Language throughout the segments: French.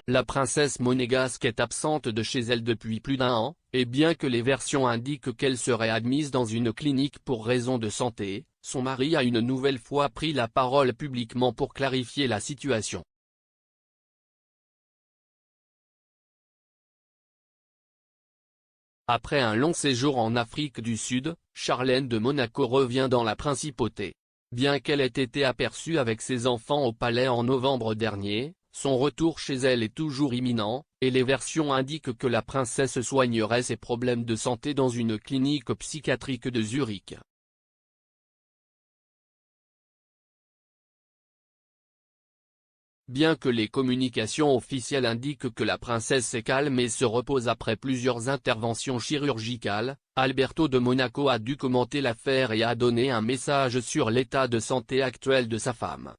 La princesse monégasque est absente de chez elle depuis plus d'un an, et bien que les versions indiquent qu'elle serait admise dans une clinique pour raisons de santé, son mari a une nouvelle fois pris la parole publiquement pour clarifier la situation. Après un long séjour en Afrique du Sud, Charlène de Monaco revient dans la principauté. Bien qu'elle ait été aperçue avec ses enfants au palais en novembre dernier, son retour chez elle est toujours imminent, et les versions indiquent que la princesse soignerait ses problèmes de santé dans une clinique psychiatrique de Zurich. Bien que les communications officielles indiquent que la princesse est calme et se repose après plusieurs interventions chirurgicales, Alberto de Monaco a dû commenter l'affaire et a donné un message sur l'état de santé actuel de sa femme.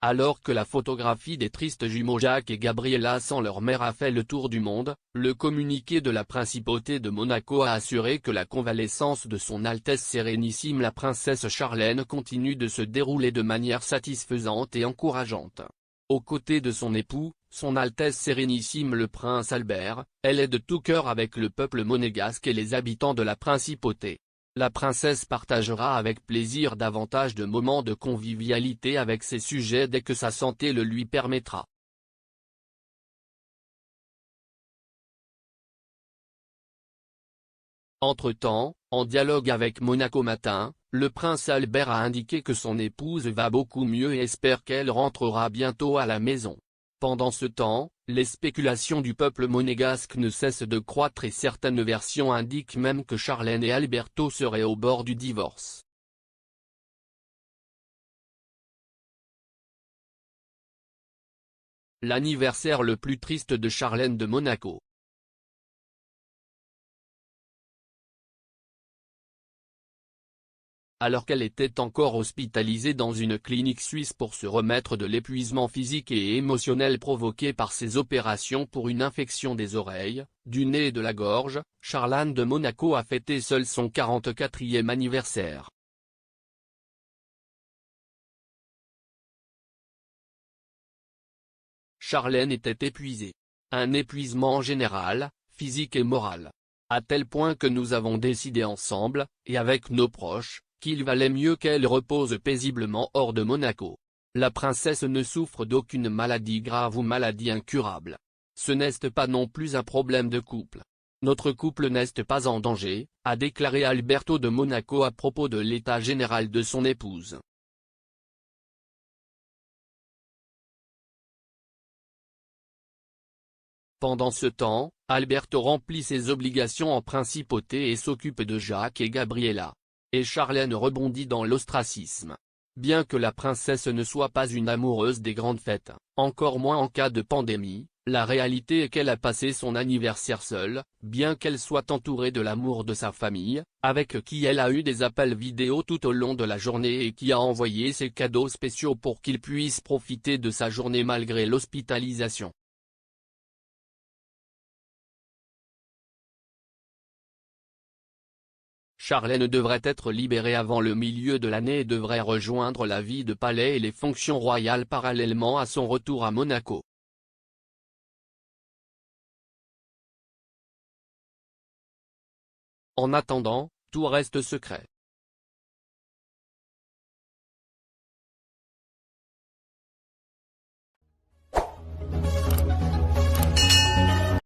Alors que la photographie des tristes jumeaux Jacques et Gabriella sans leur mère a fait le tour du monde, le communiqué de la principauté de Monaco a assuré que la convalescence de son Altesse Sérénissime la princesse Charlène continue de se dérouler de manière satisfaisante et encourageante. Aux côtés de son époux, son Altesse Sérénissime le prince Albert, elle est de tout cœur avec le peuple monégasque et les habitants de la principauté. La princesse partagera avec plaisir davantage de moments de convivialité avec ses sujets dès que sa santé le lui permettra. Entre-temps, en dialogue avec Monaco Matin, le prince Albert a indiqué que son épouse va beaucoup mieux et espère qu'elle rentrera bientôt à la maison. Pendant ce temps, les spéculations du peuple monégasque ne cessent de croître et certaines versions indiquent même que Charlène et Alberto seraient au bord du divorce. L'anniversaire le plus triste de Charlène de Monaco. Alors qu'elle était encore hospitalisée dans une clinique suisse pour se remettre de l'épuisement physique et émotionnel provoqué par ses opérations pour une infection des oreilles, du nez et de la gorge, Charlène de Monaco a fêté seule son 44e anniversaire. Charlène était épuisée. Un épuisement général, physique et moral. À tel point que nous avons décidé ensemble, et avec nos proches, qu'il valait mieux qu'elle repose paisiblement hors de Monaco. La princesse ne souffre d'aucune maladie grave ou maladie incurable. Ce n'est pas non plus un problème de couple. Notre couple n'est pas en danger, a déclaré Alberto de Monaco à propos de l'état général de son épouse. Pendant ce temps, Alberto remplit ses obligations en principauté et s'occupe de Jacques et Gabriella. Et Charlène rebondit dans l'ostracisme. Bien que la princesse ne soit pas une amoureuse des grandes fêtes, encore moins en cas de pandémie, la réalité est qu'elle a passé son anniversaire seule, bien qu'elle soit entourée de l'amour de sa famille, avec qui elle a eu des appels vidéo tout au long de la journée et qui a envoyé ses cadeaux spéciaux pour qu'il puisse profiter de sa journée malgré l'hospitalisation. Charlène devrait être libérée avant le milieu de l'année et devrait rejoindre la vie de palais et les fonctions royales parallèlement à son retour à Monaco. En attendant, tout reste secret.